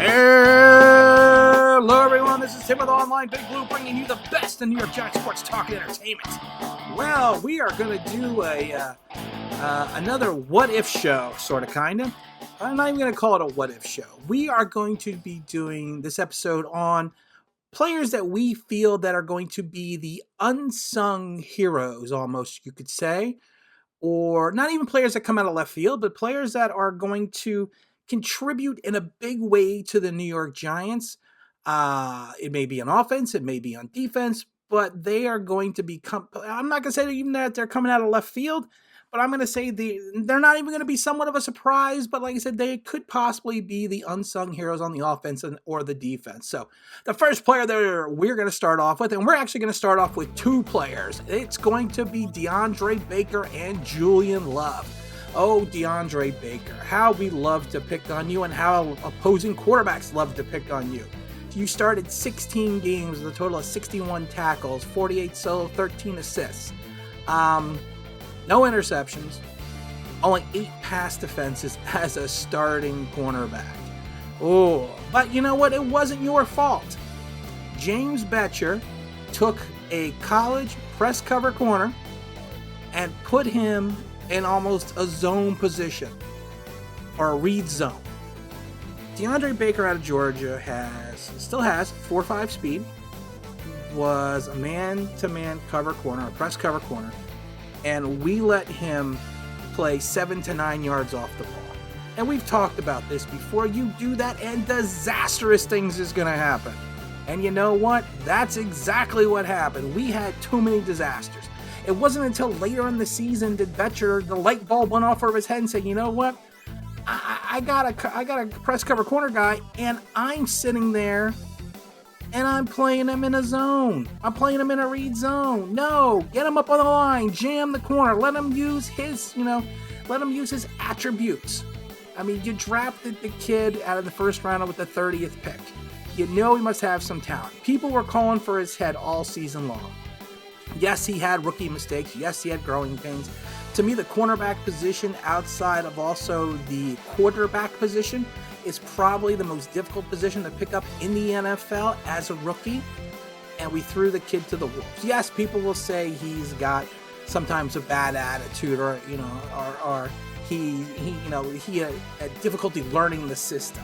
Hello everyone, this is Tim with Online Big Blue, bringing you the best in New York Giants sports talk and entertainment. Well, we are going to do another what-if show, sort of, kind of. I'm not even going to call it a what-if show. We are going to be doing this episode on players that we feel that are going to be the unsung heroes, almost, you could say. Or not even players that come out of left field, but players that are going to contribute in a big way to the New York Giants. It may be on offense, it may be on defense, but they are going to become, I'm not going to say even that they're coming out of left field, but I'm going to say they're not even going to be somewhat of a surprise, but like I said, they could possibly be the unsung heroes on the offense or the defense. So the first player that we're going to start off with, and we're actually going to start off with two players. It's going to be DeAndre Baker and Julian Love. Oh, DeAndre Baker, how we love to pick on you and how opposing quarterbacks love to pick on you. You started 16 games with a total of 61 tackles, 48 solo, 13 assists. No interceptions, only 8 pass defenses as a starting cornerback. Oh, but you know what? It wasn't your fault. James Bettcher took a college press cover corner and put him in almost a zone position, or a read zone. DeAndre Baker out of Georgia still has 4.5 speed, was a man-to-man cover corner, a press cover corner, and we let him play 7 to 9 yards off the ball. And we've talked about this before. You do that and disastrous things is going to happen. And you know what? That's exactly what happened. We had too many disasters. It wasn't until later in the season did Bettcher, the light bulb went off over his head and said, you know what? I got a press cover corner guy, and I'm sitting there, and I'm playing him in a zone. I'm playing him in a read zone. No, get him up on the line, jam the corner, let him use his attributes. I mean, you drafted the kid out of the first round with the 30th pick. You know he must have some talent. People were calling for his head all season long. Yes, he had rookie mistakes. Yes, he had growing pains. To me, the cornerback position outside of also the quarterback position is probably the most difficult position to pick up in the NFL as a rookie. And we threw the kid to the wolves. Yes, people will say he's got sometimes a bad attitude, or he had difficulty learning the system.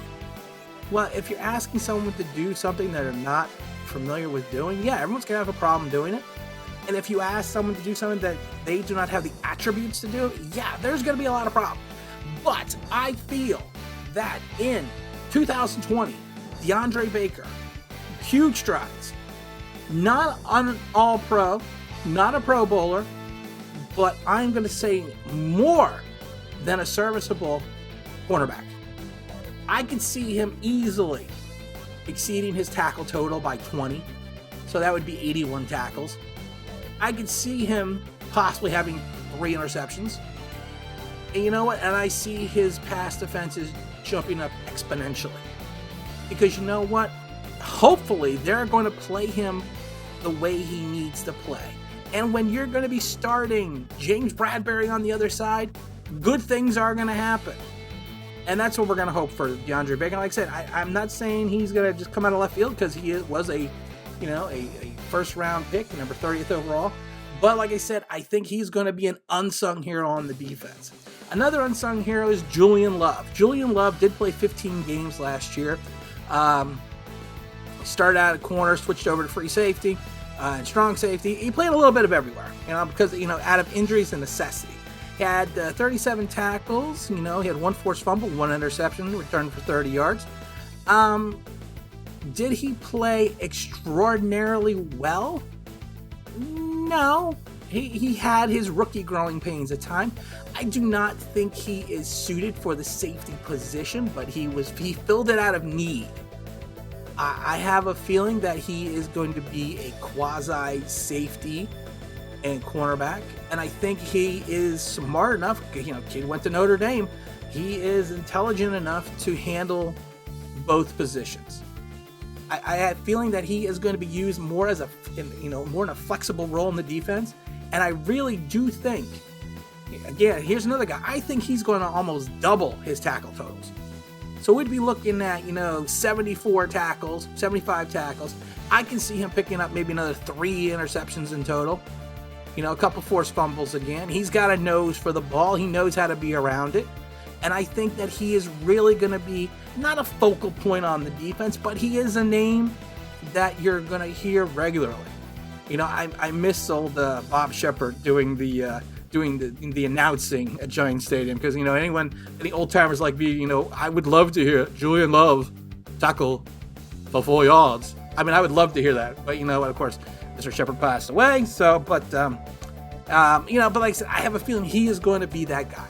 Well, if you're asking someone to do something that they're not familiar with doing, yeah, everyone's gonna have a problem doing it. And if you ask someone to do something that they do not have the attributes to do, yeah, there's going to be a lot of problems. But I feel that in 2020, DeAndre Baker, huge strides. Not an all-pro, not a Pro Bowler, but I'm going to say more than a serviceable cornerback. I could see him easily exceeding his tackle total by 20, so that would be 81 tackles. I could see him possibly having 3 interceptions. And you know what? And I see his pass defenses jumping up exponentially. Because you know what? Hopefully, they're going to play him the way he needs to play. And when you're going to be starting James Bradbury on the other side, good things are going to happen. And that's what we're going to hope for DeAndre Baker. Like I said, I'm not saying he's going to just come out of left field, because he was a first-round pick, number 30th overall. But like I said, I think he's going to be an unsung hero on the defense. Another unsung hero is Julian Love. Julian Love did play 15 games last year. Started out at corner, switched over to free safety and strong safety. He played a little bit of everywhere, because, out of injuries and necessity. He had 37 tackles. He had 1 forced fumble, 1 interception, returned for 30 yards. Did he play extraordinarily well? No. He had his rookie growing pains at times. I do not think he is suited for the safety position, but he filled it out of need. I have a feeling that he is going to be a quasi-safety and cornerback, and I think he is smart enough. Kid went to Notre Dame. He is intelligent enough to handle both positions. I have a feeling that he is going to be used more as more in a flexible role in the defense. And I really do think, again, here's another guy. I think he's going to almost double his tackle totals. So we'd be looking at, 74 tackles, 75 tackles. I can see him picking up maybe another 3 interceptions in total. A couple forced fumbles again. He's got a nose for the ball. He knows how to be around it. And I think that he is really going to be not a focal point on the defense, but he is a name that you're going to hear regularly. I miss old Bob Shepard doing the announcing at Giant Stadium, because any old timers like me, I would love to hear Julian Love tackle for 4 yards. I mean, I would love to hear that, but of course, Mr. Shepard passed away. So, but like I said, I have a feeling he is going to be that guy.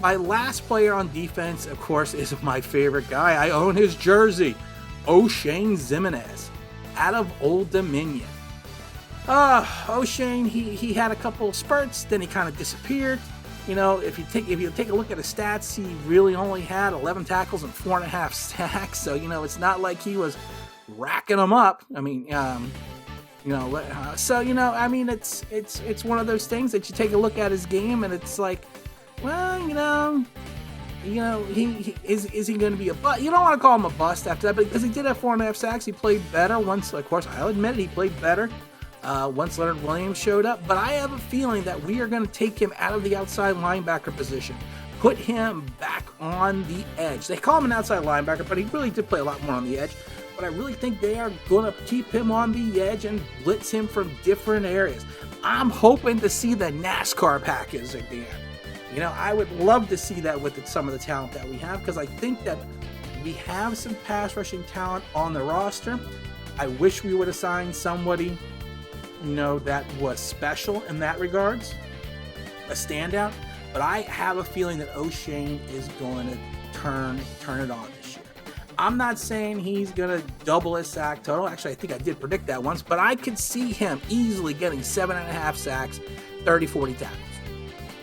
My last player on defense, of course, is my favorite guy. I own his jersey, O'Shane Ximines, out of Old Dominion. O'Shane, he had a couple spurts, then he kind of disappeared. If you take a look at his stats, he really only had 11 tackles and 4.5 sacks. So it's not like he was racking them up. I mean, it's one of those things that you take a look at his game and it's like, well, he is he going to be a bust? You don't want to call him a bust after that, because he did have 4.5 sacks. He played better once. Of course, I'll admit it, he played better once Leonard Williams showed up. But I have a feeling that we are going to take him out of the outside linebacker position, put him back on the edge. They call him an outside linebacker, but he really did play a lot more on the edge. But I really think they are going to keep him on the edge and blitz him from different areas. I'm hoping to see the NASCAR package again. I would love to see that with some of the talent that we have, because I think that we have some pass rushing talent on the roster. I wish we would have signed somebody, that was special in that regards, a standout. But I have a feeling that O'Shane is going to turn it on this year. I'm not saying he's going to double his sack total. Actually, I think I did predict that once, but I could see him easily getting 7.5 sacks, 30, 40 tackles.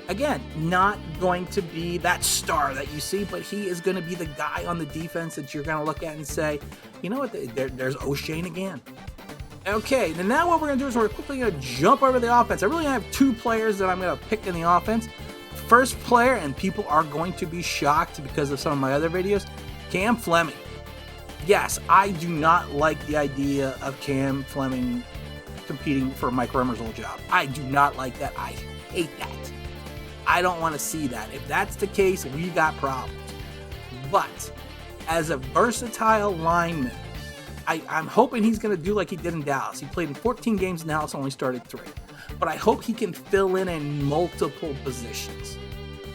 Again, not going to be that star that you see, but he is going to be the guy on the defense that you're going to look at and say, you know what, there's O'Shane again. Okay, then now what we're going to do is we're quickly going to jump over the offense. I really have 2 players that I'm going to pick in the offense. First player, and people are going to be shocked because of some of my other videos, Cam Fleming. Yes, I do not like the idea of Cam Fleming competing for Mike Remmers' old job. I do not like that. I hate that. I don't want to see that. If that's the case, we got problems. But as a versatile lineman, I'm hoping he's going to do like he did in Dallas. He played in 14 games in Dallas, only started 3. But I hope he can fill in multiple positions.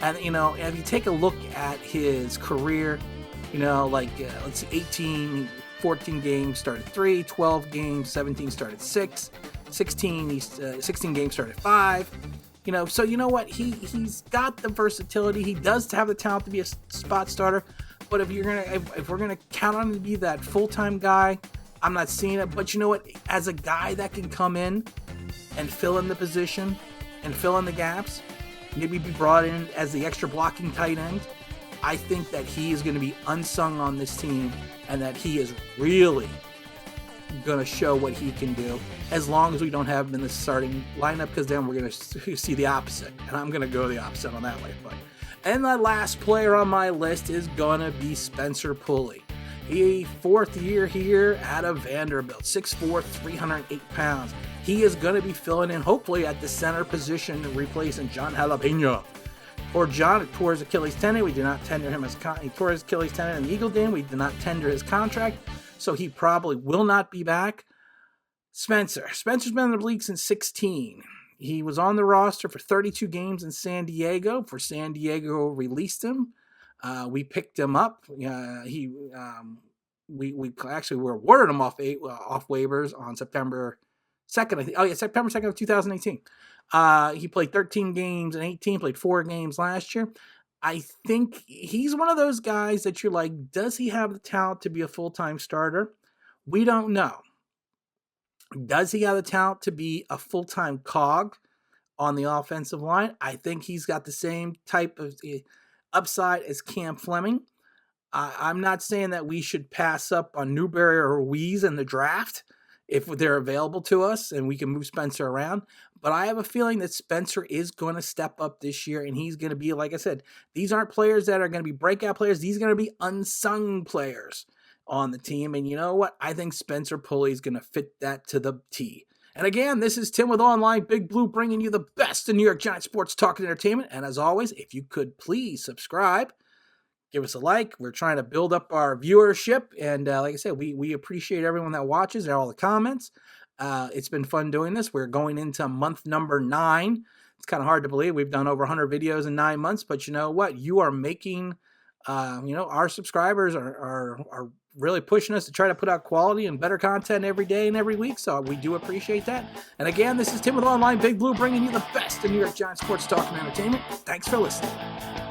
And, if you take a look at his career, let's see, 18, 14 games, started 3, 12 games, 17 started 6, 16 games started 5. So you know what? He's got the versatility. He does have the talent to be a spot starter. But if we're gonna count on him to be that full-time guy, I'm not seeing it. But you know what? As a guy that can come in and fill in the position and fill in the gaps, maybe be brought in as the extra blocking tight end, I think that he is going to be unsung on this team, and that he is really going to show what he can do, as long as we don't have him in the starting lineup, because then we're going to see the opposite, and I'm going to go the opposite on that way. And the last player on my list is going to be Spencer Pulley. A 4th year here out of Vanderbilt, 6'4", 308 pounds. He is going to be filling in, hopefully, at the center position, replacing John Jalapeno. For John, it tore his Achilles tendon. We did not tender him he tore his Achilles tendon in the Eagle Den. We did not tender his contract, so he probably will not be back. Spencer's been in the league since 16. He was on the roster for 32 games in San Diego. For San Diego released him. We picked him up. We actually were awarded him off waivers on September 2nd. I think. September 2nd of 2018. He played 13 games in 18, played 4 games last year. I think he's one of those guys that you're like, does he have the talent to be a full-time starter? We don't know. Does he have the talent to be a full-time cog on the offensive line? I think he's got the same type of upside as Cam Fleming. I'm not saying that we should pass up on Newberry or Ruiz in the draft if they're available to us and we can move Spencer around. But I have a feeling that Spencer is going to step up this year, and he's going to be, like I said, these aren't players that are going to be breakout players. These are going to be unsung players on the team. And you know what? I think Spencer Pulley is going to fit that to the T. And again, this is Tim with Online Big Blue, bringing you the best in New York Giants sports talk and entertainment. And as always, if you could please subscribe, give us a like. We're trying to build up our viewership. And like I said, we appreciate everyone that watches and all the comments. It's been fun doing this. We're going into month number 9. It's kind of hard to believe. We've done over 100 videos in 9 months. But you know what? You are making, our subscribers are really pushing us to try to put out quality and better content every day and every week. So we do appreciate that. And again, this is Tim with Online Big Blue, bringing you the best in New York Giants sports talk and entertainment. Thanks for listening.